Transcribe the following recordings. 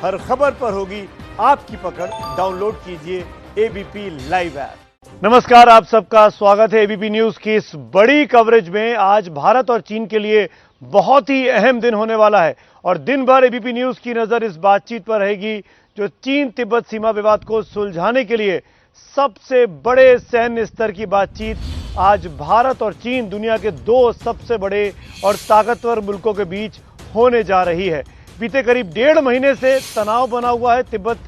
हर खबर पर होगी आपकी पकड़। डाउनलोड कीजिए एबीपी लाइव ऐप। नमस्कार, आप सबका स्वागत है एबीपी न्यूज की इस बड़ी कवरेज में। आज भारत और चीन के लिए बहुत ही अहम दिन होने वाला है और दिन भर एबीपी न्यूज की नजर इस बातचीत पर रहेगी जो चीन तिब्बत सीमा विवाद को सुलझाने के लिए सबसे बड़े सैन्य स्तर की बातचीत आज भारत और चीन, दुनिया के दो सबसे बड़े और ताकतवर मुल्कों के बीच होने जा रही है। बीते करीब 1.5 महीने से तनाव बना हुआ है तिब्बत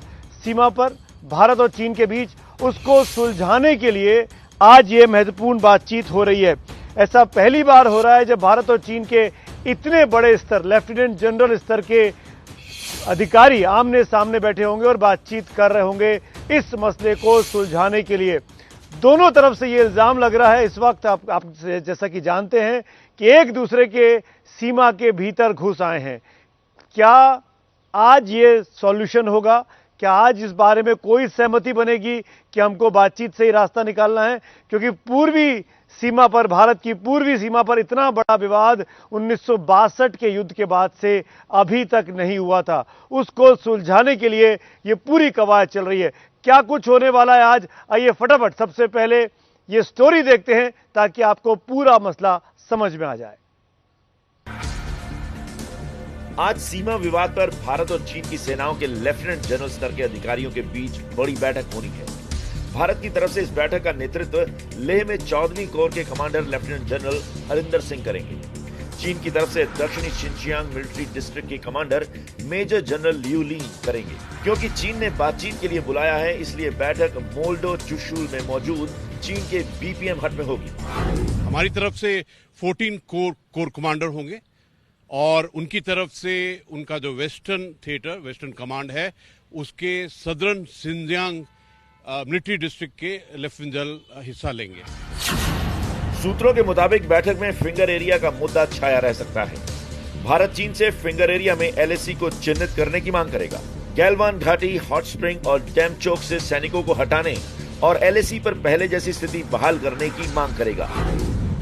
सीमा पर भारत और चीन के बीच। उसको सुलझाने के लिए आज ये महत्वपूर्ण बातचीत हो रही है। ऐसा पहली बार हो रहा है जब भारत और चीन के इतने बड़े स्तर, लेफ्टिनेंट जनरल स्तर के अधिकारी आमने सामने बैठे होंगे और बातचीत कर रहे होंगे इस मसले को सुलझाने के लिए। दोनों तरफ से ये इल्जाम लग रहा है इस वक्त, आप जैसा कि जानते हैं कि एक दूसरे के सीमा के भीतर घुस आए हैं। क्या आज ये सॉल्यूशन होगा? क्या आज इस बारे में कोई सहमति बनेगी कि हमको बातचीत से ही रास्ता निकालना है? क्योंकि पूर्वी सीमा पर, भारत की पूर्वी सीमा पर इतना बड़ा विवाद 1962 के युद्ध के बाद से अभी तक नहीं हुआ था। उसको सुलझाने के लिए ये पूरी कवायद चल रही है। क्या कुछ होने वाला है आज? आइए फटाफट सबसे पहले ये स्टोरी देखते हैं ताकि आपको पूरा मसला समझ में आ जाए। आज सीमा विवाद पर भारत और चीन की सेनाओं के लेफ्टिनेंट जनरल स्तर के अधिकारियों के बीच बड़ी बैठक होनी है। भारत की तरफ से इस बैठक का नेतृत्व लेह में 14वीं कोर के commander lieutenant general Harinder Singh करेंगे। चीन की तरफ से दक्षिणी शिनजियांग मिलिट्री डिस्ट्रिक्ट के कमांडर मेजर जनरल लियू ली करेंगे। क्योंकि चीन ने बातचीत के लिए बुलाया है, इसलिए बैठक मोल्डो चुशुल में मौजूद चीन के बीपीएम हट में होगी। हमारी तरफ से 14 कोर कमांडर होंगे और उनकी तरफ से उनका जो वेस्टर्न कमांड है, उसके सदर्न शिनजियांग मिलिट्री डिस्ट्रिक्ट के लेफ्टिनेंट जनरल हिस्सा लेंगे। सूत्रों के मुताबिक बैठक में फिंगर एरिया का मुद्दा छाया रह सकता है। भारत चीन से फिंगर एरिया में एलएसी को चिन्हित करने की मांग करेगा। गैलवान घाटी, हॉट स्प्रिंग और डैम चौक से सैनिकों को हटाने और एलएसी पर पहले जैसी स्थिति बहाल करने की मांग करेगा।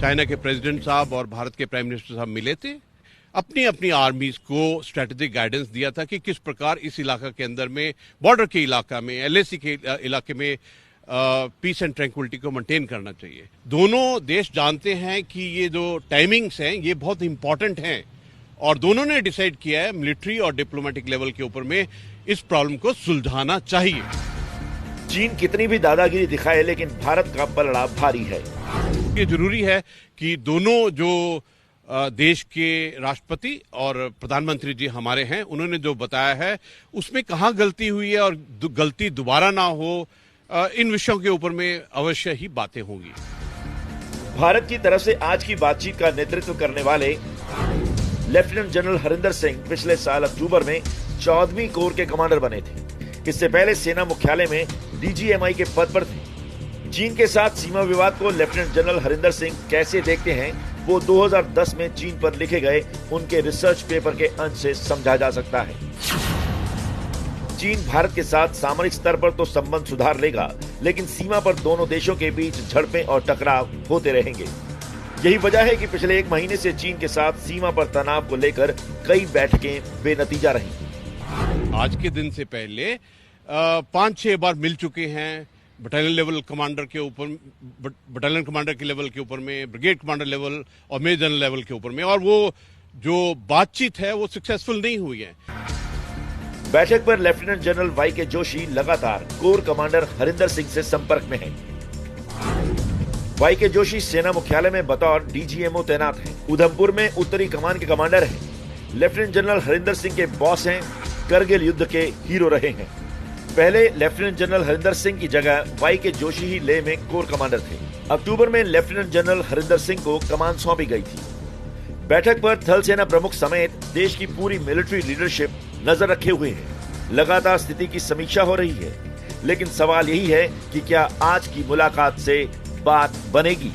चाइना के प्रेसिडेंट साहब और भारत के प्राइम मिनिस्टर साहब मिले थे, अपनी अपनी आर्मीज को स्ट्रेटेजिक गाइडेंस दिया था कि किस प्रकार इस इलाका के अंदर में, बॉर्डर के इलाका में, एलएसी के इलाके में पीस एंड ट्रैंक्विलिटी को मेंटेन करना चाहिए। दोनों देश जानते हैं कि ये जो टाइमिंग्स हैं ये बहुत इंपॉर्टेंट हैं और दोनों ने डिसाइड किया है मिलिट्री और डिप्लोमेटिक लेवल के ऊपर में इस प्रॉब्लम को सुलझाना चाहिए। चीन कितनी भी दादागिरी दिखाए, लेकिन भारत का पलड़ा भारी है। ये जरूरी है कि दोनों जो देश के राष्ट्रपति और प्रधानमंत्री जी हमारे हैं, उन्होंने जो बताया है उसमें कहाँ गलती हुई है और गलती दोबारा ना हो, इन विषयों के ऊपर में अवश्य ही बातें होंगी। भारत की तरफ से आज की बातचीत का नेतृत्व करने वाले लेफ्टिनेंट जनरल हरिंदर सिंह पिछले साल अक्टूबर में 14वीं कोर के कमांडर बने थे। इससे पहले सेना मुख्यालय में डीजीएमआई के पद पर थे। चीन के साथ सीमा विवाद को लेफ्टिनेंट जनरल हरिंदर सिंह कैसे देखते हैं, वो 2010 में चीन पर लिखे गए उनके रिसर्च पेपर के अंश से समझा जा सकता है। चीन भारत के साथ सामरिक स्तर पर तो संबंध सुधार लेगा, लेकिन सीमा पर दोनों देशों के बीच झड़पें और टकराव होते रहेंगे। यही वजह है कि पिछले 1 महीने से चीन के साथ सीमा पर तनाव को लेकर कई बैठकें बेनतीजा रही। आज के दिन से पहले 5-6 बार मिल चुके हैं बटालियन लेवल कमांडर के ऊपर, बटालियन कमांडर के लेवल के ऊपर में, ब्रिगेड कमांडर लेवल और मेजर जनरल लेवल के ऊपर में, और वो जो बातचीत है वो सक्सेसफुल नहीं हुई है। बैठक पर लेफ्टिनेंट जनरल वाई के जोशी लगातार कोर कमांडर हरिंदर सिंह से संपर्क में हैं। वाई के जोशी सेना मुख्यालय में बतौर डीजीएमओ तैनात हैं। उधमपुर में उत्तरी कमान के कमांडर हैं। लेफ्टिनेंट जनरल हरिंदर सिंह के बॉस हैं, करगिल युद्ध के हीरो रहे हैं। पहले लेफ्टिनेंट जनरल हरिंदर सिंह की जगह वाई के जोशी ही लेह में कोर कमांडर थे। अक्टूबर में लेफ्टिनेंट जनरल हरिंदर सिंह को कमान सौंपी गई थी। बैठक पर थल सेना प्रमुख समेत देश की पूरी मिलिट्री लीडरशिप नजर रखे हुए है। लगातार स्थिति की समीक्षा हो रही है, लेकिन सवाल यही है कि क्या आज की मुलाकात से बात बनेगी।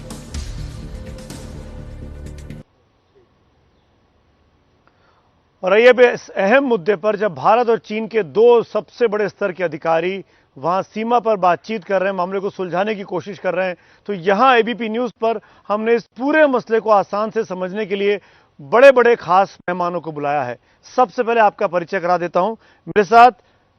और आइए इस अहम मुद्दे पर, जब भारत और चीन के दो सबसे बड़े स्तर के अधिकारी वहां सीमा पर बातचीत कर रहे हैं, मामले को सुलझाने की कोशिश कर रहे हैं, तो यहां एबीपी न्यूज पर हमने इस पूरे मसले को आसान से समझने के लिए बड़े बड़े खास मेहमानों को बुलाया है। सबसे पहले आपका परिचय करा देता हूं। मेरे साथ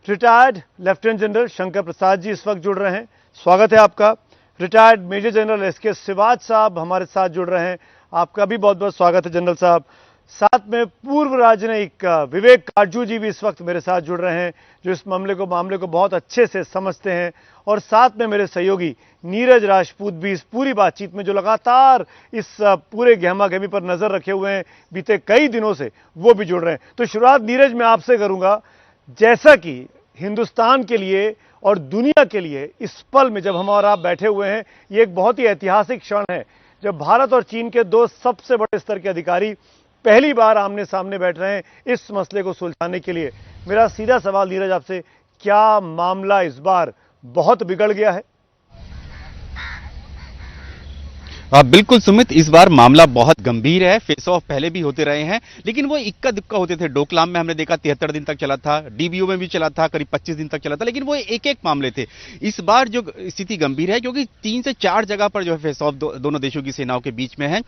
retired lieutenant general Shankar Prasad ji इस वक्त जुड़ रहे हैं, स्वागत है आपका। Retired major general SK Siwach साहब हमारे साथ जुड़ रहे हैं, आपका भी बहुत बहुत स्वागत है जनरल साहब। साथ में पूर्व राजनयिक विवेक काटजू जी भी इस वक्त मेरे साथ जुड़ रहे हैं, जो इस मामले को बहुत अच्छे से समझते हैं। और साथ में मेरे सहयोगी नीरज राजपूत भी इस पूरी बातचीत में, जो लगातार इस पूरे गहमा गहमी पर नजर रखे हुए हैं बीते कई दिनों से, वो भी जुड़ रहे हैं। तो शुरुआत नीरज मैं आपसे करूंगा। जैसा कि हिंदुस्तान के लिए और दुनिया के लिए इस पल में जब हम और आप बैठे हुए हैं, ये एक बहुत ही ऐतिहासिक क्षण है जब भारत और चीन के दो सबसे बड़े स्तर के अधिकारी पहली बार आमने सामने बैठ रहे हैं इस मसले को सुलझाने के लिए। मेरा सीधा सवाल नीरज आपसे, क्या मामला इस बार बहुत बिगड़ गया है? बिल्कुल सुमित, इस बार मामला बहुत गंभीर है। फेस ऑफ पहले भी होते रहे हैं, लेकिन वो इक्का दुक्का होते थे। डोकलाम में हमने देखा 73 दिन तक चला था, डीबीओ में भी चला था, करीब 25 दिन तक चला था, लेकिन वो एक एक मामले थे। इस बार जो स्थिति गंभीर है, क्योंकि 3 से 4 जगह पर जो है फेस ऑफ दोनों देशों की सेनाओं के बीच में है।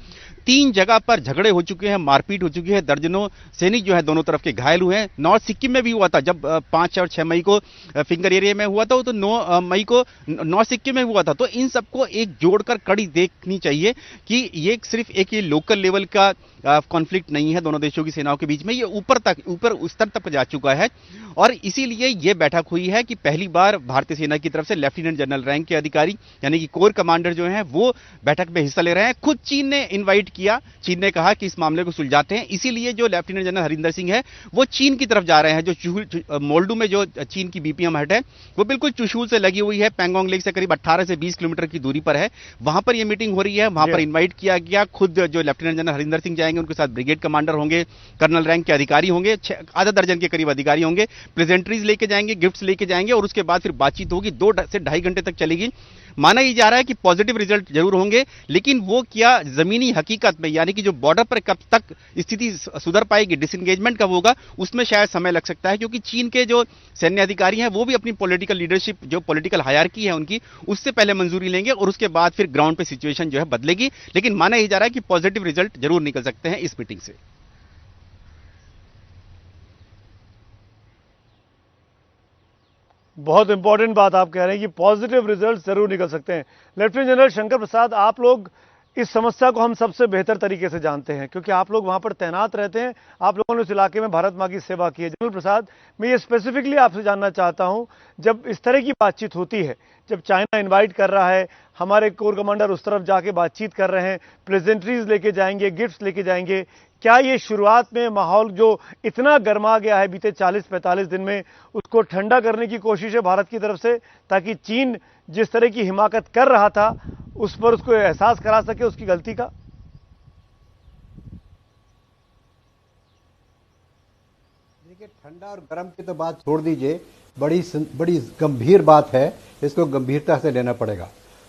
3 जगह पर झगड़े हो चुके हैं, मारपीट हो चुकी है, दर्जनों सैनिक जो है दोनों तरफ के घायल हुए हैं। नॉर्थ सिक्किम में भी हुआ था, जब 5 और 6 मई को फिंगर एरिया में हुआ था, तो 9 मई को नॉर्थ सिक्किम में हुआ था। तो इन सबको एक जोड़कर कड़ी देखनी चाहिए कि ये सिर्फ एक ये लोकल लेवल का कॉन्फ्लिक्ट नहीं है दोनों देशों की सेनाओं के बीच में, ये ऊपर उस स्तर तक जा चुका है। और इसीलिए ये बैठक हुई है कि पहली बार भारतीय सेना की तरफ से लेफ्टिनेंट जनरल रैंक के अधिकारी यानी कि कोर कमांडर जो हैं वो बैठक में हिस्सा ले रहे हैं। खुद चीन ने इन्वाइट किया, चीन ने कहा कि इस मामले को सुलझाते हैं। इसीलिए जो लेफ्टिनेंट जनरल हरिंदर सिंह है वो चीन की तरफ जा रहे हैं। जो मोल्डू में जो चीन की बीपीएम हट है वो बिल्कुल चुशूल से लगी हुई है, पैंगोंग लेक से करीब 18 से 20 किलोमीटर की दूरी पर है। वहां पर यह मीटिंग हो रही है, वहां पर इन्वाइट किया गया। खुद जो लेफ्टिनेंट जनरल हरिंदर सिंह जाएंगे, उनके साथ ब्रिगेड कमांडर होंगे, कर्नल रैंक के अधिकारी होंगे, आधा दर्जन के करीब अधिकारी होंगे। प्रेजेंटरीज लेके जाएंगे, गिफ्ट्स लेके जाएंगे और उसके बाद फिर बातचीत होगी, 2 से 2.5 घंटे तक चलेगी। माना ये जा रहा है कि पॉजिटिव रिजल्ट जरूर होंगे, लेकिन वो क्या जमीनी हकीकत में, यानी कि जो बॉर्डर पर कब तक स्थिति सुधर पाएगी, डिसएंगेजमेंट कब होगा, उसमें शायद समय लग सकता है। क्योंकि चीन के जो सैन्य अधिकारी हैं वो भी अपनी पॉलिटिकल लीडरशिप, जो पॉलिटिकल हायरार्की है उनकी, उससे पहले मंजूरी लेंगे और उसके बाद फिर ग्राउंड पे सिचुएशन जो है बदलेगी। लेकिन माना यह जा रहा है कि पॉजिटिव रिजल्ट जरूर निकल सकते हैं इस मीटिंग से। बहुत इंपॉर्टेंट बात आप कह रहे हैं कि पॉजिटिव रिजल्ट जरूर निकल सकते हैं। लेफ्टिनेंट जनरल शंकर प्रसाद, आप लोग इस समस्या को हम सबसे बेहतर तरीके से जानते हैं, क्योंकि आप लोग वहां पर तैनात रहते हैं, आप लोगों ने उस इलाके में भारत माँ की सेवा की है। जनरल प्रसाद, मैं ये स्पेसिफिकली आपसे जानना चाहता हूं, जब इस तरह की बातचीत होती है, जब चाइना इन्वाइट कर रहा है, हमारे कोर कमांडर उस तरफ जाके बातचीत कर रहे हैं, प्रेजेंटरीज लेके जाएंगे, गिफ्ट्स लेके जाएंगे, क्या ये शुरुआत में माहौल जो इतना गर्मा गया है बीते 40-45 दिन में, उसको ठंडा करने की कोशिश है भारत की तरफ से, ताकि चीन जिस तरह की हिमाकत कर रहा था उस पर उसको एहसास करा सके उसकी गलती का? देखिए, ठंडा और गर्म की तो बात छोड़ दीजिए, बड़ी गंभीर बात है, इसको गंभीरता से लेना पड़ेगा।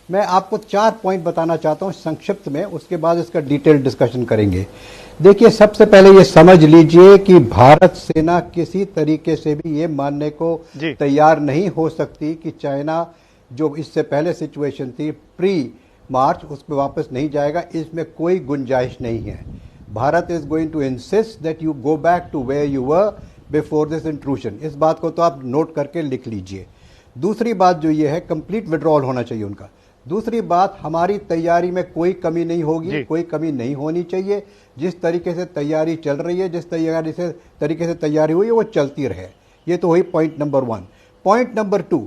मैं आपको 4 पॉइंट बताना चाहता हूं संक्षिप्त में, उसके बाद इसका डिटेल डिस्कशन करेंगे। देखिए, सबसे पहले ये समझ लीजिए कि भारत सेना किसी तरीके से भी ये मानने को तैयार नहीं हो सकती कि चाइना जो इससे पहले सिचुएशन थी प्री मार्च, उस पर वापस नहीं जाएगा। इसमें कोई गुंजाइश नहीं है। Bharat is going to insist that you go back to where you were before this intrusion. इस बात को तो आप नोट करके लिख लीजिए। दूसरी बात जो ये है, कंप्लीट विड्रॉल होना चाहिए उनका। दूसरी बात, हमारी तैयारी में कोई कमी नहीं होगी, कोई कमी नहीं होनी चाहिए। जिस तरीके से तैयारी चल रही है, जिस तरीके से तैयारी हुई है, वो चलती रहे। ये तो हुई point number 1। Point number 2,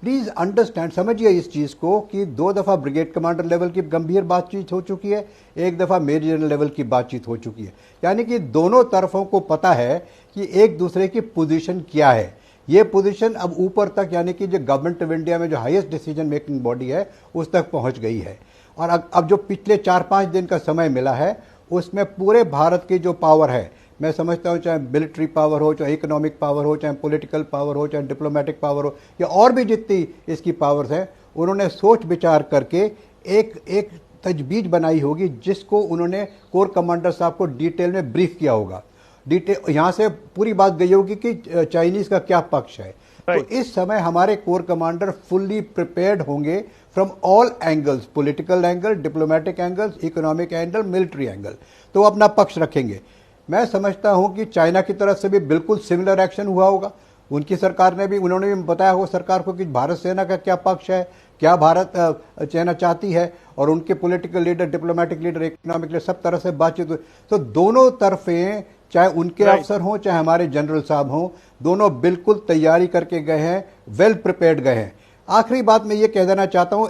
please understand, समझिए इस चीज को कि 2 दफा ब्रिगेड कमांडर लेवल की गंभीर बातचीत हो चुकी है, 1 दफा मेजर जनरल लेवल की बातचीत हो चुकी है। यानी कि दोनों तरफों को पता है कि एक दूसरे की पोजीशन क्या है। ये पोजीशन अब ऊपर तक, यानी कि जो गवर्नमेंट ऑफ इंडिया में जो हाईएस्ट डिसीजन मेकिंग बॉडी है, उस तक पहुंच गई है। और अब जो पिछले 4-5 दिन का समय मिला है, उसमें पूरे भारत की जो पावर है, मैं समझता हूं, चाहे मिलिट्री पावर हो, चाहे इकोनॉमिक पावर हो, चाहे पॉलिटिकल पावर हो, चाहे डिप्लोमेटिक पावर हो, या और भी जितनी इसकी पावर्स हैं, उन्होंने सोच विचार करके एक तजवीज बनाई होगी, जिसको उन्होंने कोर कमांडर साहब को डिटेल में ब्रीफ किया होगा। डिटेल यहां से पूरी बात गई होगी कि चाइनीज का क्या पक्ष है। तो इस समय हमारे कोर कमांडर फुल्ली प्रिपेयर्ड होंगे from all angles, political angle, diplomatic angles, economic angle, military angle, तो अपना पक्ष रखेंगे। मैं समझता हूं कि चाइना की तरफ से भी बिल्कुल सिमिलर एक्शन हुआ होगा। उनकी सरकार ने भी, उन्होंने भी बताया होगा सरकार को कि भारत सेना का क्या पक्ष है, क्या भारत चाइना चाहती है, और उनके political leader, diplomatic leader, economic leader सब तरह से बातचीत हुई। तो दोनों तरफे, चाहे उनके अफसर हों चाहे हमारे जनरल साहब हों, दोनों बिल्कुल तैयारी करके गए हैं, वेल प्रिपेयर्ड गए हैं। आखिरी बात मैं ये कह देना चाहता हूं,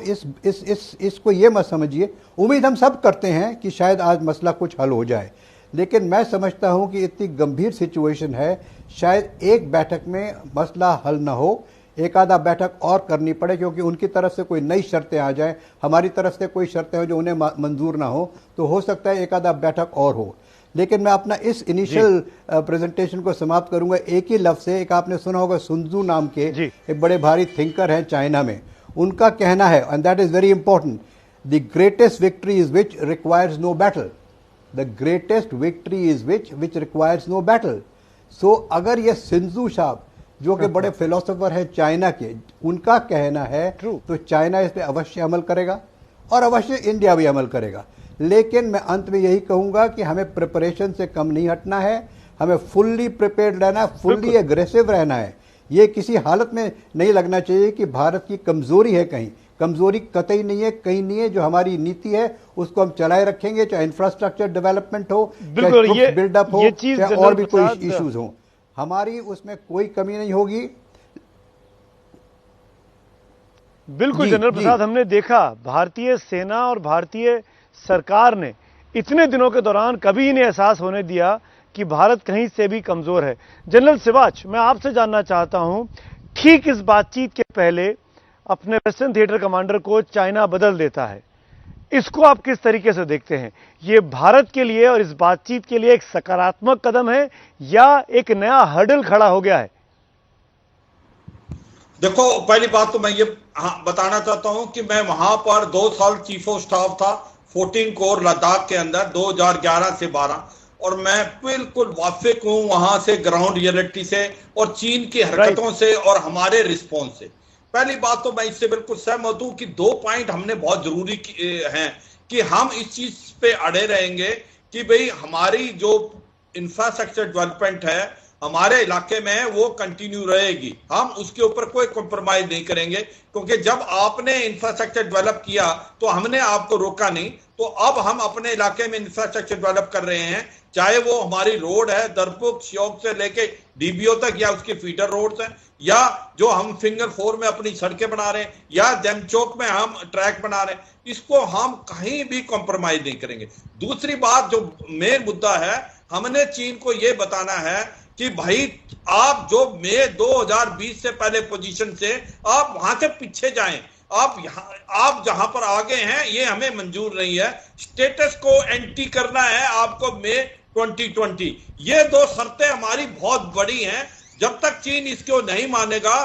इसको ये मत समझिए, उम्मीद हम सब करते हैं कि शायद आज मसला कुछ हल हो जाए, लेकिन मैं समझता हूं कि इतनी गंभीर सिचुएशन है, शायद एक बैठक में मसला हल ना हो, एक आधा बैठक और करनी पड़े, क्योंकि उनकी तरफ से कोई नई शर्तें आ जाए, हमारी तरफ से कोई शर्तें हो जो उन्हें मंजूर ना हो, तो हो सकता है एक आधा बैठक और हो। लेकिन मैं अपना इस इनिशियल प्रेजेंटेशन को समाप्त करूंगा एक ही लफ्ज से। एक आपने सुना होगा सुनजू नाम के एक बड़े भारी थिंकर हैं चाइना में, उनका कहना है, and that is very important, the greatest victory is which requires no battle, the greatest victory is which requires no battle. So अगर ये सिंजू साहब जो कि बड़े फिलोसोफर हैं चाइना के, उनका कहना है तो चाइना इस पर अवश्य अमल करेगा और अवश्य इंडिया भी अमल करेगा। लेकिन मैं अंत में यही कहूंगा कि हमें प्रिपरेशन से कम नहीं हटना है, हमें फुल्ली प्रिपेयर्ड रहना है, फुल्ली एग्रेसिव रहना है। ये किसी हालत में नहीं लगना चाहिए कि भारत की कमजोरी है, कहीं कमजोरी कतई नहीं है, कहीं नहीं है। जो हमारी नीति है उसको हम चलाए रखेंगे, चाहे इंफ्रास्ट्रक्चर डेवलपमेंट हो, चाहे बिल्डअप हो, चाहे और भी कोई इश्यूज हो, हमारी उसमें कोई कमी नहीं होगी। बिल्कुल जनरल प्रसाद, हमने देखा भारतीय सेना और भारतीय सरकार ने इतने दिनों के दौरान कभी इन्हें एहसास होने दिया कि भारत कहीं से भी कमजोर है। जनरल सिवाच, मैं आपसे जानना चाहता हूं, ठीक इस बातचीत के पहले अपने वेस्टर्न थिएटर कमांडर को चाइना बदल देता है, इसको आप किस तरीके से देखते हैं? ये भारत के लिए और इस बातचीत के लिए एक सकारात्मक कदम है या एक नया हर्डल खड़ा हो गया है? देखो, पहली बात तो मैं ये बताना चाहता हूं कि मैं वहां पर 2 साल चीफ ऑफ स्टाफ था 14 कोर लद्दाख के अंदर 2011 से 12, और मैं बिल्कुल वाकिफ हूं वहां से ग्राउंड रियलिटी से और चीन की हरकतों से और हमारे रिस्पॉन्स से। पहली बात तो मैं इससे बिल्कुल सहमत हूं कि 2 पॉइंट हमने बहुत जरूरी हैं कि हम इस चीज पे अड़े रहेंगे कि भाई हमारी जो इंफ्रास्ट्रक्चर डेवलपमेंट है हमारे इलाके में वो कंटिन्यू रहेगी, हम उसके ऊपर कोई कॉम्प्रोमाइज नहीं करेंगे, क्योंकि जब आपने इंफ्रास्ट्रक्चर डेवलप किया तो हमने आपको रोका नहीं। तो अब हम अपने इलाके में इंफ्रास्ट्रक्चर डेवलप कर रहे हैं, चाहे वो हमारी रोड है दरपुक श्योक से लेके डीबीओ तक, या उसकी फीडर रोड्स हैं, या जो हम फिंगर 4 में अपनी सड़कें बना रहे हैं, या जमचौक में हम ट्रैक बना रहे हैं, इसको हम कहीं भी कॉम्प्रोमाइज नहीं करेंगे। दूसरी बात जो मेन मुद्दा है, हमने चीन को यह बताना है कि भाई आप जो मई 2020 से पहले पोजीशन से आप वहां से पीछे जाएं, आप जहां पर आगे हैं ये हमें मंजूर नहीं है, स्टेटस को एंटी करना है आपको मई 2020। ये 2 शर्तें हमारी बहुत बड़ी हैं, जब तक चीन इसको नहीं मानेगा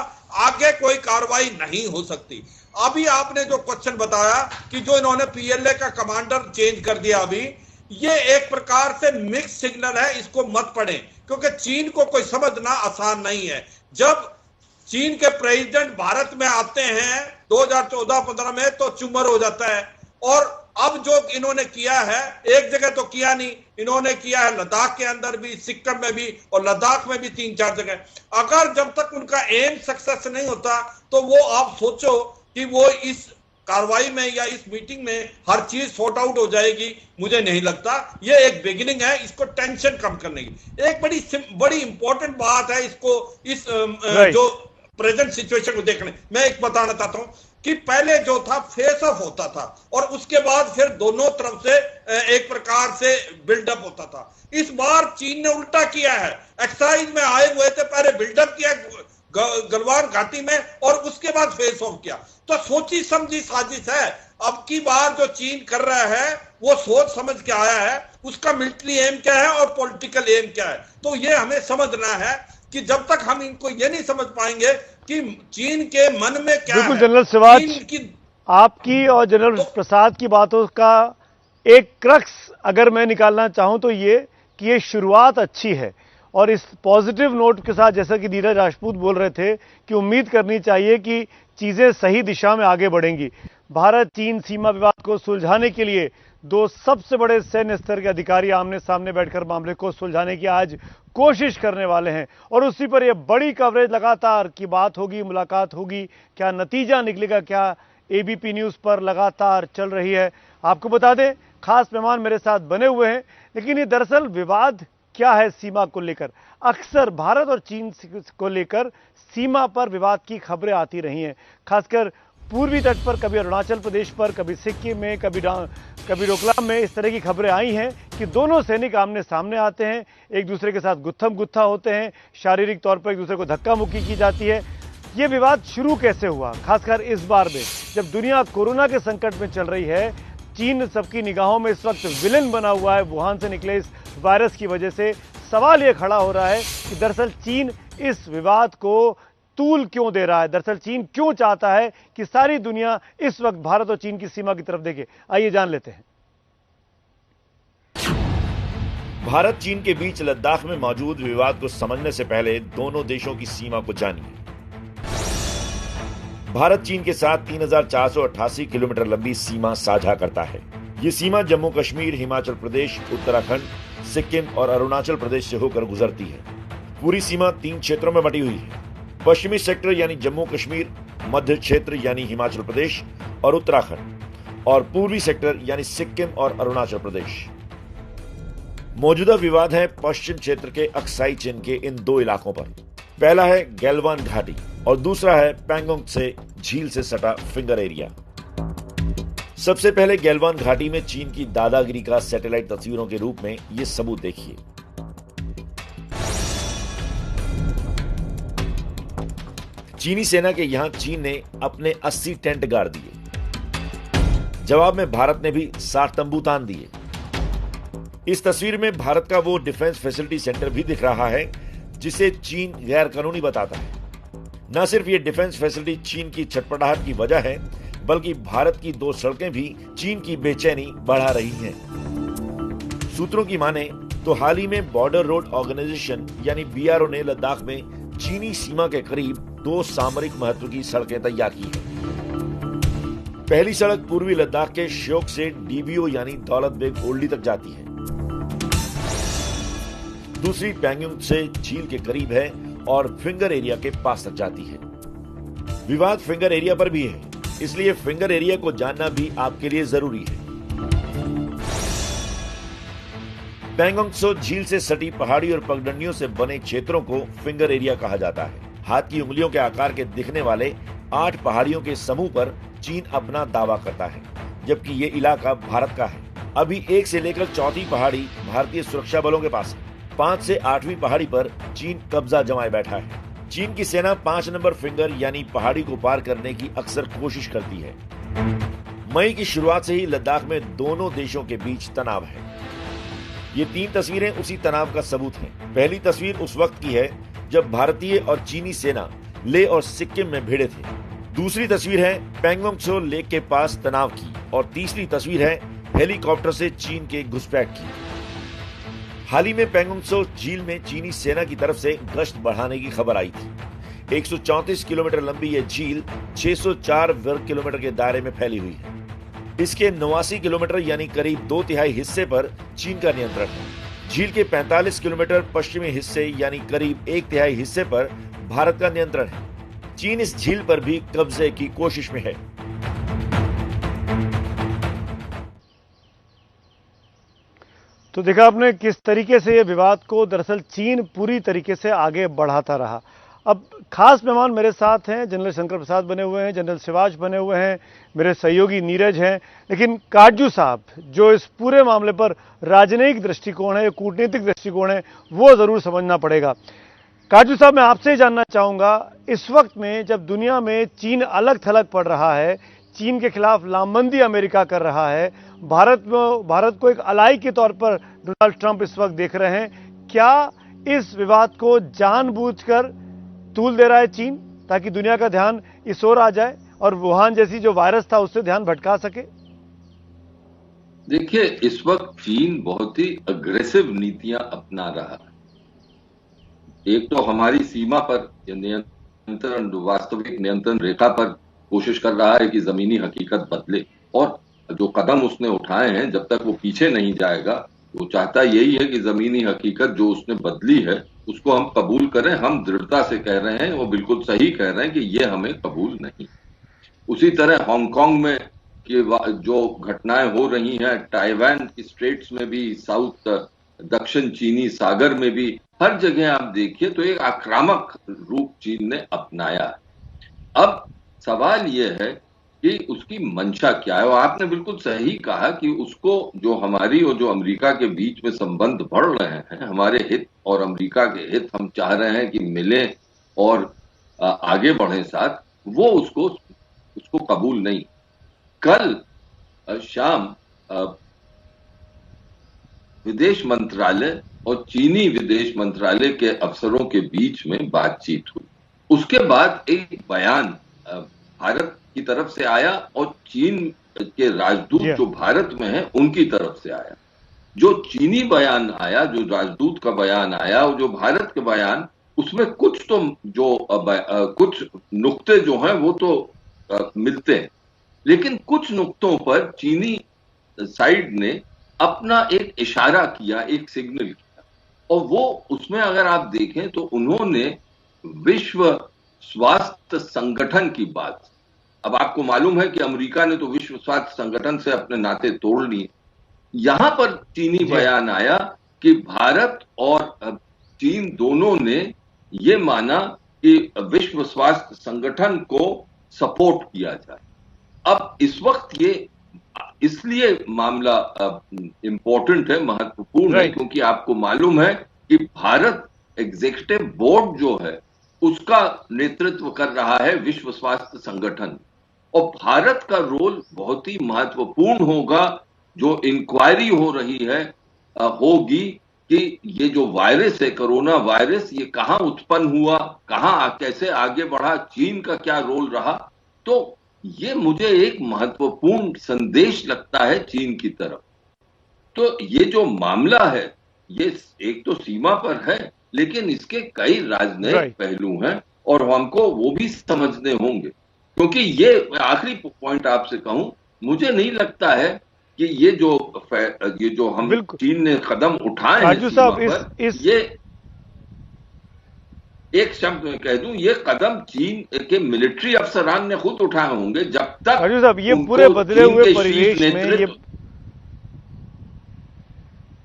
आगे कोई कार्रवाई नहीं हो सकती। अभी आपने जो क्वेश्चन बताया कि जो इन्होंने पीएलए का कमांडर चेंज कर दिया, अभी ये एक प्रकार से मिक्स सिग्नल है, इसको मत पढ़ें, क्योंकि चीन को कोई समझना आसान नहीं है। जब चीन के प्रेसिडेंट भारत में आते हैं 2014-15 में तो चुमर हो जाता है, और अब जो इन्होंने किया है एक जगह तो किया नहीं, इन्होंने किया है लद्दाख के अंदर भी, सिक्किम में भी और लद्दाख में भी 3-4 जगह। अगर जब तक उनका एम सक्सेस नहीं होता तो वो आप सोचो कि वो इस कार्रवाई में या इस मीटिंग में हर चीज सॉर्ट आउट हो जाएगी, मुझे नहीं लगता। ये एक बिगिनिंग है, इसको टेंशन कम करने की। एक बड़ी इंपॉर्टेंट बात है इसको, इस जो प्रेजेंट सिचुएशन को देखने मैं एक बताना चाहता हूं कि पहले जो था फेस ऑफ होता था और उसके बाद फिर दोनों तरफ से एक प्रकार से बिल्डअप होता था। इस बार चीन ने उल्टा किया है, एक्सरसाइज में आए हुए थे, पहले बिल्डअप किया गलवान घाटी में और उसके बाद फेस ऑफ किया। तो सोची समझी साजिश है। अब की बार जो चीन कर रहा है वो सोच समझ के आया है, उसका मिलिट्री एम क्या है और पॉलिटिकल एम क्या है। तो ये हमें समझना है कि जब तक हम इनको ये नहीं समझ पाएंगे कि चीन के मन में क्या है। जनरल सिवाच, आपकी और जनरल प्रसाद की बातों का एक क्रक्स अगर मैं निकालना चाहूं तो ये कि ये शुरुआत अच्छी है, और इस पॉजिटिव नोट के साथ जैसा कि नीरज राजपूत बोल रहे थे कि उम्मीद करनी चाहिए कि चीजें सही दिशा में आगे बढ़ेंगी। भारत चीन सीमा विवाद को सुलझाने के लिए दो सबसे बड़े सैन्य स्तर के अधिकारी आमने सामने बैठकर मामले को सुलझाने की आज कोशिश करने वाले हैं और उसी पर यह बड़ी कवरेज लगातार की बात होगी, मुलाकात होगी, क्या नतीजा निकलेगा, क्या एबीपी न्यूज पर लगातार चल रही है। आपको बता दें खास मेहमान मेरे साथ बने हुए हैं, लेकिन ये दरअसल विवाद क्या है सीमा को लेकर। अक्सर भारत और चीन को लेकर सीमा पर विवाद की खबरें आती रही हैं, खासकर पूर्वी तट पर, कभी अरुणाचल प्रदेश पर, कभी सिक्किम में, कभी डोकलाम में इस तरह की खबरें आई हैं कि दोनों सैनिक आमने सामने आते हैं, एक दूसरे के साथ गुत्थम गुत्था होते हैं, शारीरिक तौर पर एक दूसरे को धक्का मुक्की की जाती है। ये विवाद शुरू कैसे हुआ, खासकर इस बार में जब दुनिया कोरोना के संकट में चल रही है। चीन सबकी निगाहों में इस वक्त विलेन बना हुआ है वुहान से निकले इस वायरस की वजह से। सवाल यह खड़ा हो रहा है कि दरअसल चीन इस विवाद को तूल क्यों दे रहा है, दरअसल चीन क्यों चाहता है कि सारी दुनिया इस वक्त भारत और चीन की सीमा की तरफ देखे। आइए जान लेते हैं। भारत चीन के बीच लद्दाख में मौजूद विवाद को समझने से पहले दोनों देशों की सीमा को जानिए। भारत चीन के साथ 3488 किलोमीटर लंबी सीमा साझा करता है। ये सीमा जम्मू कश्मीर, हिमाचल प्रदेश, उत्तराखंड, सिक्किम और अरुणाचल प्रदेश से होकर गुजरती है। पूरी सीमा 3 क्षेत्रों में बटी हुई है। पश्चिमी सेक्टर यानी जम्मू कश्मीर, मध्य क्षेत्र यानी हिमाचल प्रदेश और उत्तराखंड, और पूर्वी सेक्टर यानी सिक्किम और अरुणाचल प्रदेश। मौजूदा विवाद है पश्चिम क्षेत्र के अक्साई चीन के इन 2 इलाकों पर। पहला है गैलवान घाटी और दूसरा है पैंगोंग से झील से सटा फिंगर एरिया। सबसे पहले गैलवान घाटी में चीन की दादागिरी का सैटेलाइट तस्वीरों के रूप में ये सबूत देखिए। चीनी सेना के यहां चीन ने अपने 80 टेंट गाड़ दिए। जवाब में भारत ने भी 60 तंबू तान दिए। इस तस्वीर में भारत का वो डिफेंस फैसिलिटी सेंटर भी दिख रहा है जिसे चीन गैर कानूनी बताता है। न सिर्फ ये डिफेंस फैसिलिटी चीन की छटपटाहट की वजह है, बल्कि भारत की 2 सड़कें भी चीन की बेचैनी बढ़ा रही हैं। सूत्रों की माने तो हाल ही में बॉर्डर रोड ऑर्गेनाइजेशन यानी बीआरओ ने लद्दाख में चीनी सीमा के करीब 2 सामरिक महत्व की सड़कें तैयार की हैं। पहली सड़क पूर्वी लद्दाख के श्योक से डीबीओ यानी दौलत बेग ओल्डी तक जाती है। दूसरी पैंगोंग से झील के करीब है और फिंगर एरिया के पास तक जाती है। विवाद फिंगर एरिया पर भी है, इसलिए फिंगर एरिया को जानना भी आपके लिए जरूरी है। पैंगोंग त्सो झील से सटी पहाड़ी और पगडंडियों से बने क्षेत्रों को फिंगर एरिया कहा जाता है। हाथ की उंगलियों के आकार के दिखने वाले 8 पहाड़ियों के समूह पर चीन अपना दावा करता है, जबकि ये इलाका भारत का है। अभी 1 से लेकर 4थी पहाड़ी भारतीय सुरक्षा बलों के पास है। 5 से 8वीं पहाड़ी पर चीन कब्जा जमाए बैठा है। चीन की सेना 5 नंबर फिंगर यानी पहाड़ी को पार करने की अक्सर कोशिश करती है। मई की शुरुआत से ही लद्दाख में दोनों देशों के बीच तनाव है। ये 3 तस्वीरें उसी तनाव का सबूत हैं। पहली तस्वीर उस वक्त की है जब भारतीय और चीनी सेना लेह और सिक्किम में भिड़े थे। दूसरी तस्वीर है पैंगोंग त्सो लेक के पास तनाव की, और तीसरी तस्वीर है हेलीकॉप्टर से चीन के घुसपैठ की। हाल ही में पैंगोंग त्सो झील में चीनी सेना की तरफ से गश्त बढ़ाने की खबर आई थी। 134 किलोमीटर लंबी यह झील 604 वर्ग किलोमीटर के दायरे में फैली हुई है। इसके 89 किलोमीटर यानी करीब 2/3 हिस्से पर चीन का नियंत्रण है। झील के 45 किलोमीटर पश्चिमी हिस्से यानी करीब 1/3 हिस्से पर भारत का नियंत्रण है। चीन इस झील पर भी कब्जे की कोशिश में है। तो देखा आपने किस तरीके से ये विवाद को दरअसल चीन पूरी तरीके से आगे बढ़ाता रहा। अब खास मेहमान मेरे साथ हैं, जनरल शंकर प्रसाद बने हुए हैं, जनरल शिवाज बने हुए हैं, मेरे सहयोगी नीरज हैं, लेकिन काटजू साहब जो इस पूरे मामले पर राजनयिक दृष्टिकोण है, कूटनीतिक दृष्टिकोण है, वो जरूर समझना पड़ेगा। काटजू साहब, मैं आपसे ही जानना चाहूंगा, इस वक्त में जब दुनिया में चीन अलग थलग पड़ रहा है, चीन के खिलाफ लामबंदी अमेरिका कर रहा है, भारत को एक अलाई के तौर पर डोनाल्ड ट्रंप इस वक्त देख रहे हैं, क्या इस विवाद को जानबूझकर तूल दे रहा है चीन ताकि दुनिया का ध्यान इस ओर आ जाए और वुहान जैसी जो वायरस था उससे ध्यान भटका सके? देखिए, इस वक्त चीन बहुत ही अग्रेसिव नीतियां अपना रहा है एक तो हमारी सीमा पर ये नियंत्रण, वास्तविक नियंत्रण रेखा पर कोशिश कर रहा है कि जमीनी हकीकत बदले, और जो कदम उसने उठाए हैं जब तक वो पीछे नहीं जाएगा, वो चाहता यही है कि जमीनी हकीकत जो उसने बदली है उसको हम कबूल करें। हम दृढ़ता से कह रहे हैं, वो बिल्कुल सही कह रहे हैं कि ये हमें कबूल नहीं। उसी तरह हांगकांग में जो घटनाएं हो रही हैं, ताइवान की स्ट्रेट्स में भी, साउथ दक्षिण चीनी सागर में भी, हर जगह आप देखिए तो एक आक्रामक रूप चीन ने अपनाया है। अब सवाल यह है कि उसकी मंशा क्या है। और आपने बिल्कुल सही कहा कि उसको, जो हमारी और जो अमेरिका के बीच में संबंध बढ़ रहे हैं, हमारे हित और अमेरिका के हित हम चाह रहे हैं कि मिले और आगे बढ़े साथ, वो उसको उसको कबूल नहीं। कल शाम विदेश मंत्रालय और चीनी विदेश मंत्रालय के अफसरों के बीच में बातचीत हुई। उसके बाद एक बयान भारत की तरफ से आया और चीन के राजदूत जो भारत में है उनकी तरफ से आया। जो चीनी बयान आया, जो राजदूत का बयान आया और जो भारत के बयान, उसमें कुछ तो कुछ नुक्ते जो हैं वो तो मिलते हैं, लेकिन कुछ नुक्तों पर चीनी साइड ने अपना एक इशारा किया, एक सिग्नल किया, और वो उसमें अगर आप देखें तो उन्होंने विश्व स्वास्थ्य संगठन की बात। अब आपको मालूम है कि अमेरिका ने तो विश्व स्वास्थ्य संगठन से अपने नाते तोड़ लिए। यहां पर चीनी बयान आया कि भारत और चीन दोनों ने ये माना कि विश्व स्वास्थ्य संगठन को सपोर्ट किया जाए। अब इस वक्त ये इसलिए मामला इंपॉर्टेंट है, महत्वपूर्ण है, क्योंकि आपको मालूम है कि भारत एग्जीक्यूटिव बोर्ड जो है उसका नेतृत्व कर रहा है विश्व स्वास्थ्य संगठन, और भारत का रोल बहुत ही महत्वपूर्ण होगा। जो इंक्वायरी हो रही है होगी कि ये जो वायरस है, कोरोना वायरस, ये कहां उत्पन्न हुआ, कहां कैसे आगे बढ़ा, चीन का क्या रोल रहा। तो ये मुझे एक महत्वपूर्ण संदेश लगता है चीन की तरफ। तो ये जो मामला है, ये एक तो सीमा पर है, लेकिन इसके कई राजनयिक पहलू हैं और हमको वो भी समझने होंगे। क्योंकि ये आखिरी पॉइंट आपसे कहूं, मुझे नहीं लगता है कि ये जो हम चीन ने कदम उठाए हैं सीमा पर, ये एक शब्द में कह दूं, ये कदम चीन के मिलिट्री अफसरान ने खुद उठाए होंगे जब तक साहब, ये पूरे बदले हुए परिवेश में ये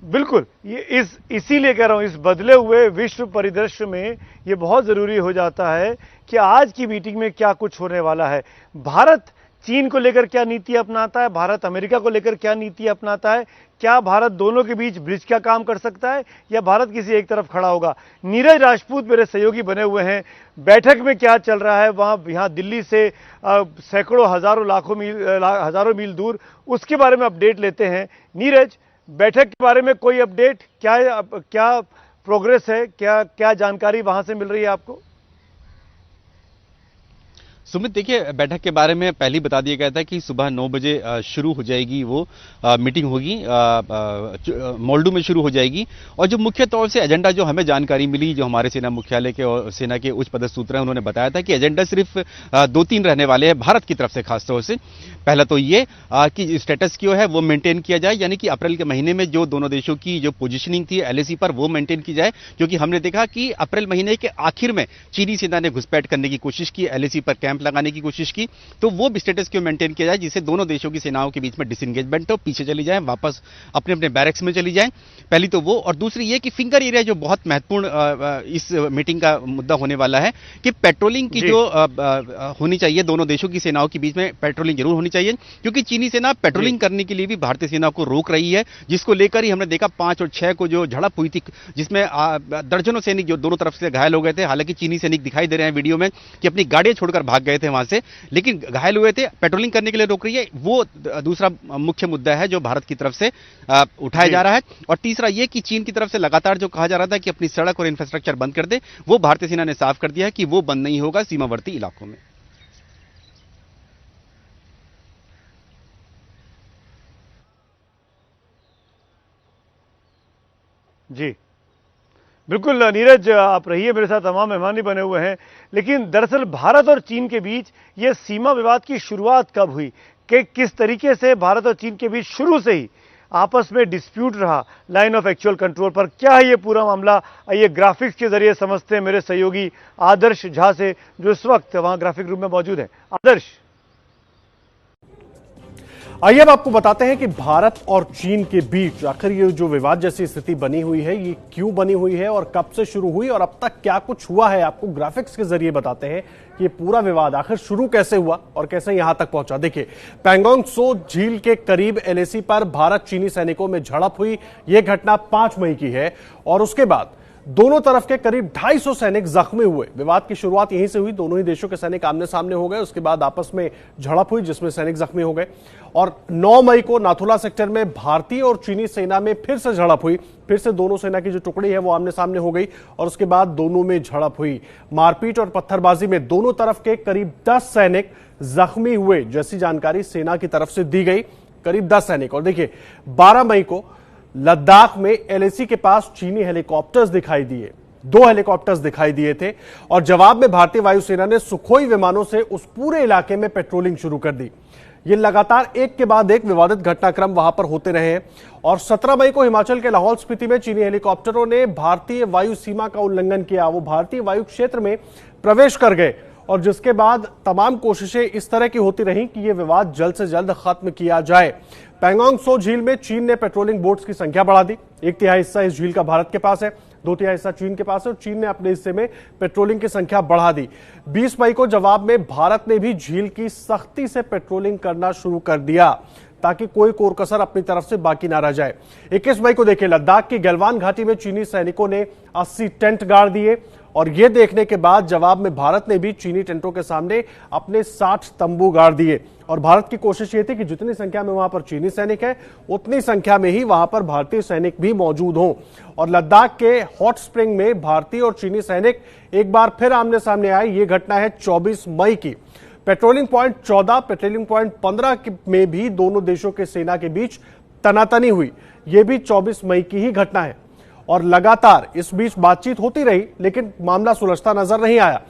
बिल्कुल, ये इसीलिए कह रहा हूं, इस बदले हुए विश्व परिदृश्य में ये बहुत जरूरी हो जाता है कि आज की मीटिंग में क्या कुछ होने वाला है। भारत चीन को लेकर क्या नीति अपनाता है, भारत अमेरिका को लेकर क्या नीति अपनाता है, क्या भारत दोनों के बीच ब्रिज का काम कर सकता है या भारत किसी एक तरफ खड़ा होगा। नीरज राजपूत मेरे सहयोगी बने हुए हैं, बैठक में क्या चल रहा है वहां, यहां दिल्ली से सैकड़ों हजारों मील दूर, उसके बारे में अपडेट लेते हैं। नीरज, बैठक के बारे में कोई अपडेट, क्या प्रोग्रेस है, क्या जानकारी वहां से मिल रही है आपको? सुमित, देखिए, बैठक के बारे में पहले ही बता दिया गया था कि सुबह 9 बजे शुरू हो जाएगी, वो मीटिंग होगी, मोल्डो में शुरू हो जाएगी। और जो मुख्य तौर से एजेंडा जो हमें जानकारी मिली, जो हमारे सेना मुख्यालय के और सेना के उच्च पदस्थ सूत्र हैं, उन्होंने बताया था कि एजेंडा सिर्फ 2-3 रहने वाले हैं भारत की तरफ से खासतौर से। पहला तो ये कि स्टेटस क्यों है वो मेंटेन किया जाए, यानी कि अप्रैल के महीने में जो दोनों देशों की जो पोजीशनिंग थी एलएसी पर, वो मेंटेन की जाए। क्योंकि हमने देखा कि अप्रैल महीने के आखिर में चीनी सेना ने घुसपैठ करने की कोशिश की, एलएसी पर कैंप लगाने की कोशिश की, तो वो स्टेटस क्यों मेंटेन किया जाए जिससे दोनों देशों की सेनाओं के बीच में डिसएंगेजमेंट हो, पीछे चली जाए, वापस अपने अपने बैरक्स में चली जाए। पहली तो वो, और दूसरी ये कि फिंगर एरिया जो बहुत महत्वपूर्ण इस मीटिंग का मुद्दा होने वाला है कि पेट्रोलिंग की जो होनी चाहिए, दोनों देशों की सेनाओं के बीच में पेट्रोलिंग जरूर होनी चाहिए, क्योंकि चीनी सेना पेट्रोलिंग करने के लिए भी भारतीय सेना को रोक रही है, जिसको लेकर ही हमने देखा 5 और 6 को जो झड़प हुई थी, जिसमें दर्जनों सैनिक जो दोनों तरफ से घायल हो गए थे। हालांकि चीनी सैनिक दिखाई दे रहे हैं वीडियो में कि अपनी गाड़ियां छोड़कर भाग गए थे वहां से, लेकिन घायल हुए थे, पेट्रोलिंग करने के लिए रोक रही है। वो दूसरा मुख्य मुद्दा है जो भारत की तरफ से उठाया जा रहा है। और तीसरा ये कि चीन की तरफ से लगातार जो कहा जा रहा था कि अपनी सड़क और इंफ्रास्ट्रक्चर बंद कर दे, वो भारतीय सेना ने साफ कर दिया है कि वो बंद नहीं होगा सीमावर्ती इलाकों में। जी बिल्कुल नीरज, आप रहिए मेरे साथ, तमाम मेहमान ही बने हुए हैं। लेकिन दरअसल भारत और चीन के बीच ये सीमा विवाद की शुरुआत कब हुई, कि किस तरीके से भारत और चीन के बीच शुरू से ही आपस में डिस्प्यूट रहा लाइन ऑफ एक्चुअल कंट्रोल पर, क्या है ये पूरा मामला, आइए ग्राफिक्स के जरिए समझते हैं मेरे सहयोगी आदर्श झा से, जो इस वक्त वहां ग्राफिक रूम में मौजूद है। आदर्श, आइए अब आपको बताते हैं कि भारत और चीन के बीच आखिर ये जो विवाद जैसी स्थिति बनी हुई है, ये क्यों बनी हुई है और कब से शुरू हुई और अब तक क्या कुछ हुआ है। आपको ग्राफिक्स के जरिए बताते हैं कि ये पूरा विवाद आखिर शुरू कैसे हुआ और कैसे यहां तक पहुंचा। देखिए, पैंगोंग त्सो झील के करीब एलएसी पर भारत चीनी सैनिकों में झड़प हुई। यह घटना 5 मई की है और उसके बाद दोनों तरफ के करीब 250 सैनिक जख्मी हुए। विवाद की शुरुआत यहीं से हुई, दोनों ही देशों के सैनिक आमने सामने हो गए, उसके बाद आपस में झड़प हुई जिसमें सैनिक जख्मी हो गए। और 9 मई को नाथुला सेक्टर में भारतीय और चीनी सेना में फिर से झड़प हुई, फिर से दोनों सेना की जो टुकड़ी है वो आमने सामने हो गई और उसके बाद दोनों में झड़प हुई। मारपीट और पत्थरबाजी में दोनों तरफ के करीब 10 सैनिक जख्मी हुए, जैसी जानकारी सेना की तरफ से दी गई, करीब 10 सैनिक। और देखिए, 12 मई को लद्दाख में एलएसी के पास चीनी हेलीकॉप्टर्स दिखाई दिए, 2 हेलीकॉप्टर्स दिखाई दिए थे और जवाब में भारतीय वायुसेना ने सुखोई विमानों से उस पूरे इलाके में पेट्रोलिंग शुरू कर दी। ये लगातार एक के बाद एक विवादित घटनाक्रम वहां पर होते रहे हैं। और 17 मई को हिमाचल के लाहौल स्पीति में चीनी हेलीकॉप्टरों ने भारतीय वायु सीमा का उल्लंघन किया, वो भारतीय वायु क्षेत्र में प्रवेश कर गए और जिसके बाद तमाम कोशिशें इस तरह की होती रहीं कि यह विवाद जल्द से जल्द खत्म किया जाए। पैंगोंग त्सो झील में चीन ने पेट्रोलिंग बोट्स की संख्या बढ़ा दी। 1/3 हिस्सा इस झील का भारत के पास है, 2/3 हिस्सा चीन के पास है और चीन ने अपने हिस्से में पेट्रोलिंग की संख्या बढ़ा दी। 20 मई को जवाब में भारत ने भी झील की सख्ती से पेट्रोलिंग करना शुरू कर दिया ताकि कोई कोर कसर अपनी तरफ से बाकी ना रह जाए। 21 मई को देखिए, लद्दाख की गलवान घाटी में चीनी सैनिकों ने 80 टेंट गाड़ दिए और यह देखने के बाद जवाब में भारत ने भी चीनी टेंटों के सामने अपने 60 तंबू गाड़ दिए। और भारत की कोशिश यह थी कि जितनी संख्या में वहां पर चीनी सैनिक है उतनी संख्या में ही वहां पर भारतीय सैनिक भी मौजूद हों। और लद्दाख के हॉट स्प्रिंग में भारतीय और चीनी सैनिक एक बार फिर आमने सामने आए। यह घटना है 24 मई की। पेट्रोलिंग पॉइंट 14, पेट्रोलिंग पॉइंट 15 में भी दोनों देशों के सेना के बीच तनातनी हुई। यह भी 24 मई की ही घटना है और लगातार इस बीच बातचीत होती रही लेकिन मामला सुलझता नजर नहीं आया।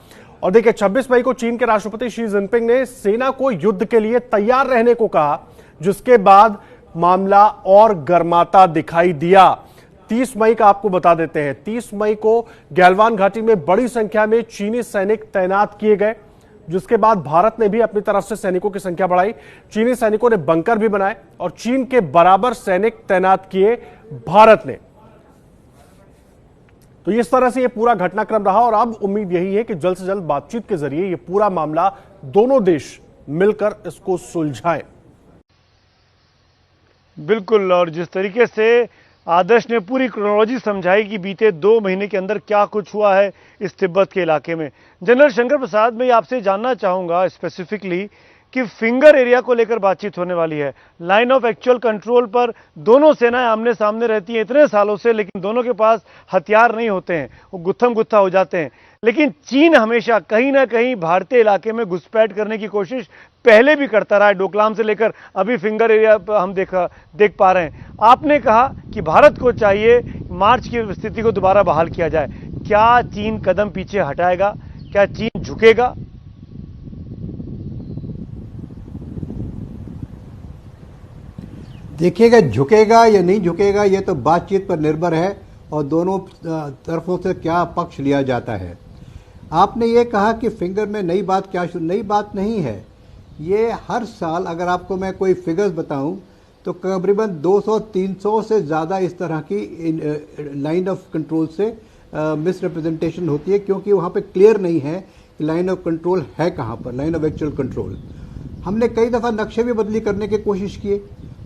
और देखिए, 26 मई को चीन के राष्ट्रपति शी जिनपिंग ने सेना को युद्ध के लिए तैयार रहने को कहा, जिसके बाद मामला और गर्माता दिखाई दिया। 30 मई का आपको बता देते हैं, 30 मई को गलवान घाटी में बड़ी संख्या में चीनी सैनिक तैनात किए गए, जिसके बाद भारत ने भी अपनी तरफ से सैनिकों की संख्या बढ़ाई। चीनी सैनिकों ने बंकर भी बनाए और चीन के बराबर सैनिक तैनात किए भारत ने। तो इस तरह से ये पूरा घटनाक्रम रहा और अब उम्मीद यही है कि जल्द से जल्द बातचीत के जरिए ये पूरा मामला दोनों देश मिलकर इसको सुलझाएं। बिल्कुल, और जिस तरीके से आदर्श ने पूरी क्रोनोलॉजी समझाई कि बीते 2 महीने के अंदर क्या कुछ हुआ है इस तिब्बत के इलाके में। जनरल शंकर प्रसाद, मैं आपसे जानना चाहूंगा स्पेसिफिकली कि फिंगर एरिया को लेकर बातचीत होने वाली है। लाइन ऑफ एक्चुअल कंट्रोल पर दोनों सेनाएं आमने सामने रहती हैं इतने सालों से, लेकिन दोनों के पास हथियार नहीं होते हैं, वो गुत्थम गुत्था हो जाते हैं। लेकिन चीन हमेशा कहीं ना कहीं भारतीय इलाके में घुसपैठ करने की कोशिश पहले भी करता रहा है, डोकलाम से लेकर अभी फिंगर एरिया हम देख पा रहे हैं। आपने कहा कि भारत को चाहिए मार्च की स्थिति को दोबारा बहाल किया जाए। क्या चीन कदम पीछे हटाएगा? क्या चीन झुकेगा? देखिएगा, झुकेगा या नहीं झुकेगा ये तो बातचीत पर निर्भर है और दोनों तरफों से क्या पक्ष लिया जाता है। आपने ये कहा कि फिंगर में नई बात क्या, नई बात नहीं है ये। हर साल अगर आपको मैं कोई फिगर्स बताऊं तो करीबन 200-300 से ज़्यादा इस तरह की लाइन ऑफ कंट्रोल से मिस रिप्रेजेंटेशन होती है, क्योंकि वहाँ पे क्लियर नहीं है कि लाइन ऑफ कंट्रोल है कहाँ पर, लाइन ऑफ एक्चुअल कंट्रोल। हमने कई दफ़ा नक्शे भी बदली करने की कोशिश किए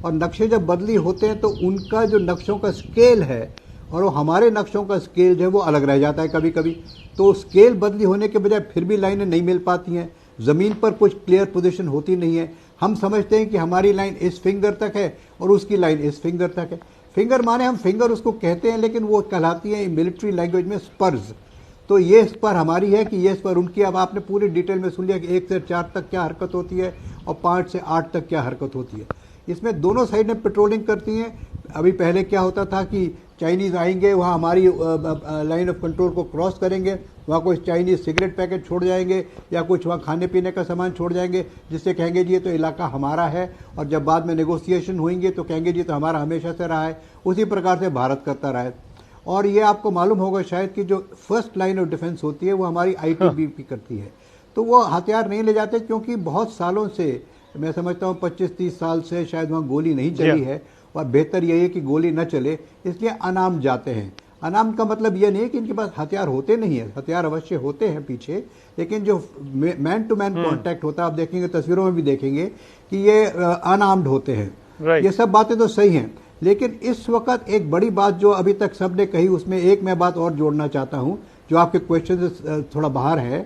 और नक्शे जब बदली होते हैं तो उनका जो नक्शों का स्केल है और वो हमारे नक्शों का स्केल जो है वो अलग रह जाता है कभी कभी। तो स्केल बदली होने के बजाय फिर भी लाइनें नहीं मिल पाती हैं, ज़मीन पर कुछ क्लियर पोजीशन होती नहीं है। हम समझते हैं कि हमारी लाइन इस फिंगर तक है और उसकी लाइन इस फिंगर तक है। फिंगर माने हम फिंगर उसको कहते हैं, लेकिन वो कहलाती है मिलिट्री लैंग्वेज में स्पर्स। तो ये स्पर हमारी है कि ये स्पर उनकी। अब आपने पूरी डिटेल में सुन लिया कि 1 से 4 तक क्या हरकत होती है और 5 से 8 तक क्या हरकत होती है। इसमें दोनों साइड में पेट्रोलिंग करती हैं। अभी पहले क्या होता था कि चाइनीज आएंगे, वहाँ हमारी लाइन ऑफ कंट्रोल को क्रॉस करेंगे, वहाँ कोई चाइनीज सिगरेट पैकेट छोड़ जाएंगे या कुछ वहाँ खाने पीने का सामान छोड़ जाएंगे, जिससे कहेंगे जी ये तो इलाका हमारा है, और जब बाद में नेगोशिएशन होंगे तो कहेंगे जी तो हमारा हमेशा से रहा है। उसी प्रकार से भारत करता रहा है। और ये आपको मालूम होगा शायद कि जो फर्स्ट लाइन ऑफ डिफेंस होती है वो हमारी आईटीबीपी करती है, तो वो हथियार नहीं ले जाते, क्योंकि बहुत सालों से, मैं समझता हूँ 25-30 साल से शायद वहाँ गोली नहीं चली है, और बेहतर यही है कि गोली न चले, इसलिए अनाम जाते हैं। अनाम का मतलब यह नहीं है कि इनके पास हथियार होते नहीं है, हथियार अवश्य होते हैं पीछे, लेकिन जो मैन टू मैन कांटेक्ट होता है, आप देखेंगे तस्वीरों में भी देखेंगे कि ये अनआर्म्ड होते हैं। ये सब बातें तो सही हैं, लेकिन इस वक्त एक बड़ी बात जो अभी तक सबने कही, उसमें एक मैं बात और जोड़ना चाहता हूं जो आपके क्वेश्चन से थोड़ा बाहर है,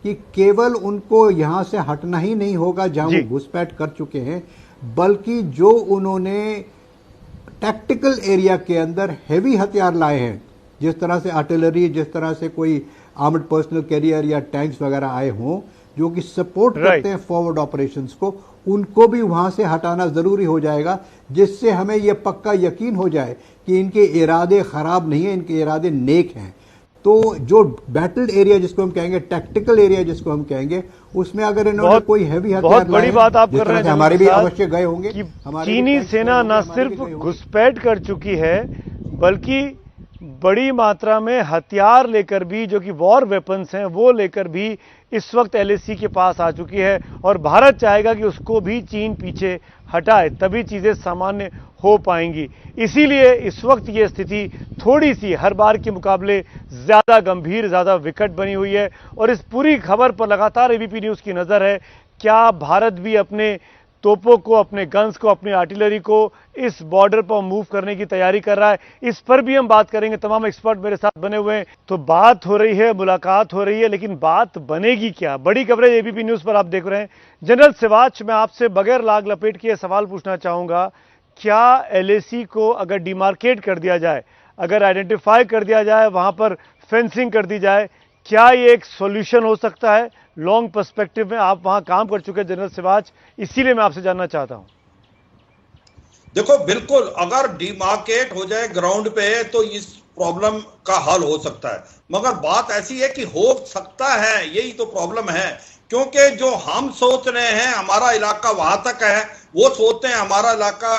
कि केवल उनको यहां से हटना ही नहीं होगा जहां वो घुसपैठ कर चुके हैं, बल्कि जो उन्होंने टैक्टिकल एरिया के अंदर हैवी हथियार लाए हैं, जिस तरह से आर्टिलरी, जिस तरह से कोई आर्मड पर्सनल कैरियर या टैंक्स वगैरह आए हों जो कि सपोर्ट करते हैं फॉरवर्ड ऑपरेशंस को, उनको भी वहां से हटाना जरूरी हो जाएगा, जिससे हमें यह पक्का यकीन हो जाए कि इनके इरादे खराब नहीं है, इनके इरादे नेक हैं। तो जो बैटल एरिया जिसको हम कहेंगे, टैक्टिकल एरिया जिसको हम कहेंगे, उसमें अगर इन्होंने कोई हैवी हथियार, बहुत बड़ी बात आप कर रहे हैं, हमारे भी अवश्य गए होंगे। चीनी सेना न सिर्फ घुसपैठ कर चुकी है, बल्कि बड़ी मात्रा में हथियार लेकर भी, जो कि वॉर वेपन्स हैं, वो लेकर भी इस वक्त एलएसी के पास आ चुकी है, और भारत चाहेगा कि उसको भी चीन पीछे हटाए, तभी चीजें सामान्य हो पाएंगी। इसीलिए इस वक्त ये स्थिति थोड़ी सी हर बार के मुकाबले ज्यादा गंभीर, ज्यादा विकट बनी हुई है, और इस पूरी खबर पर लगातार एबीपी न्यूज की नजर है। क्या भारत भी अपने तोपों को, अपने गन्स को, अपनी आर्टिलरी को इस बॉर्डर पर मूव करने की तैयारी कर रहा है? इस पर भी हम बात करेंगे। तमाम एक्सपर्ट मेरे साथ बने हुए हैं। तो बात हो रही है, मुलाकात हो रही है, लेकिन बात बनेगी क्या? बड़ी खबरें एबीपी न्यूज पर आप देख रहे हैं। जनरल सिवाच, मैं आपसे बगैर लाग लपेट के सवाल पूछना चाहूंगा, क्या एलएसी को अगर डिमार्केट कर दिया जाए, अगर आइडेंटिफाई कर दिया जाए, वहां पर फेंसिंग कर दी जाए, क्या ये एक सॉल्यूशन हो सकता है लॉन्ग पर्सपेक्टिव में? आप वहां काम कर चुके हैं जनरल सिवाच, इसीलिए मैं आपसे जानना चाहता हूं। देखो, बिल्कुल अगर डिमार्केट हो जाए ग्राउंड पे तो इस प्रॉब्लम का हल हो सकता है, मगर बात ऐसी है कि हो सकता है, यही तो प्रॉब्लम है। क्योंकि जो हम सोच रहे हैं हमारा इलाका वहां तक है, वो सोचते हैं हमारा इलाका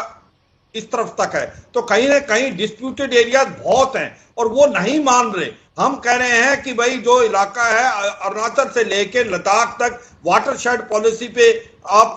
इस तरफ तक है, तो कहीं ना कहीं डिस्प्यूटेड एरिया बहुत हैं और वो नहीं मान रहे। हम कह रहे हैं कि भाई जो इलाका है अरुणाचल से लेकर लद्दाख तक वाटरशेड पॉलिसी पे आप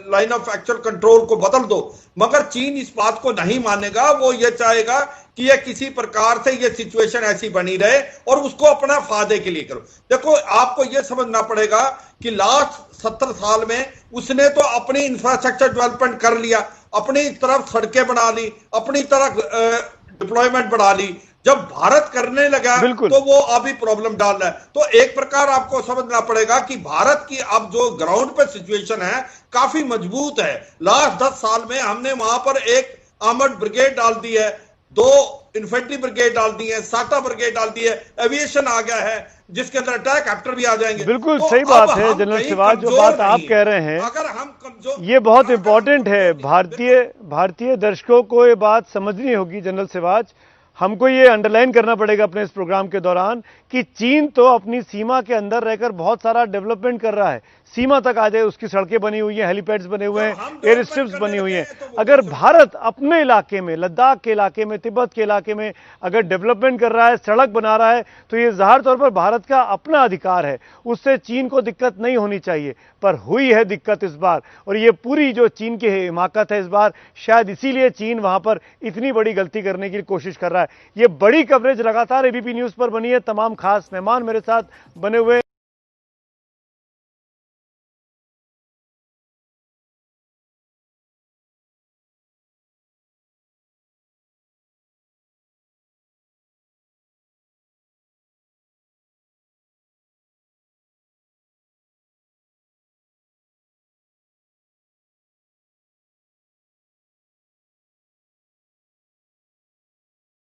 लाइन ऑफ एक्चुअल कंट्रोल को बदल दो, मगर चीन इस बात को नहीं मानेगा। वो ये चाहेगा कि ये किसी प्रकार से ये सिचुएशन ऐसी बनी रहे और उसको अपना फायदे के लिए करो। देखो, आपको ये समझना पड़ेगा कि लास्ट 70 साल में उसने तो अपनी इंफ्रास्ट्रक्चर डेवलपमेंट कर लिया, अपनी तरफ सड़कें बना ली, अपनी तरफ डिप्लॉयमेंट बढ़ा ली। जब भारत करने लगा तो वो अभी प्रॉब्लम डाल रहा है। तो एक प्रकार आपको समझना पड़ेगा कि भारत की अब जो ग्राउंड पे सिचुएशन है काफी मजबूत है। लास्ट 10 साल में हमने वहां पर एक आर्मर्ड ब्रिगेड डाल दी है, 2 इन्फेंट्री ब्रिगेड डाल दी है, साटा ब्रिगेड डाल दी है, एविएशन आ गया है जिसके अंदर अटैक हेप्टर भी आ जाएंगे। बिल्कुल तो सही बात है जनरल सिवाच, जो बात आप कह रहे हैं अगर हम कमजोर, ये बहुत इंपॉर्टेंट है। भारतीय दर्शकों को ये बात समझनी होगी जनरल सिवाच, हमको ये अंडरलाइन करना पड़ेगा अपने इस प्रोग्राम के दौरान कि चीन तो अपनी सीमा के अंदर रहकर बहुत सारा डेवलपमेंट कर रहा है। सीमा तक आ जाए, उसकी सड़कें बनी हुई हैं, हेलीपैड्स बने हुए हैं, एयर स्ट्रिप्स बनी हुई हैं। अगर भारत अपने इलाके में, लद्दाख के इलाके में, तिब्बत के इलाके में अगर डेवलपमेंट कर रहा है, सड़क बना रहा है, तो ये ज़ाहिर तौर पर भारत का अपना अधिकार है, उससे चीन को दिक्कत नहीं होनी चाहिए। पर हुई है दिक्कत इस बार, और ये पूरी जो चीन की हिमाकत है इस बार, शायद इसीलिए चीन वहां पर इतनी बड़ी गलती करने की कोशिश कर रहा है। ये बड़ी कवरेज लगातार एबीपी न्यूज पर बनी है। तमाम खास मेहमान मेरे साथ बने हुए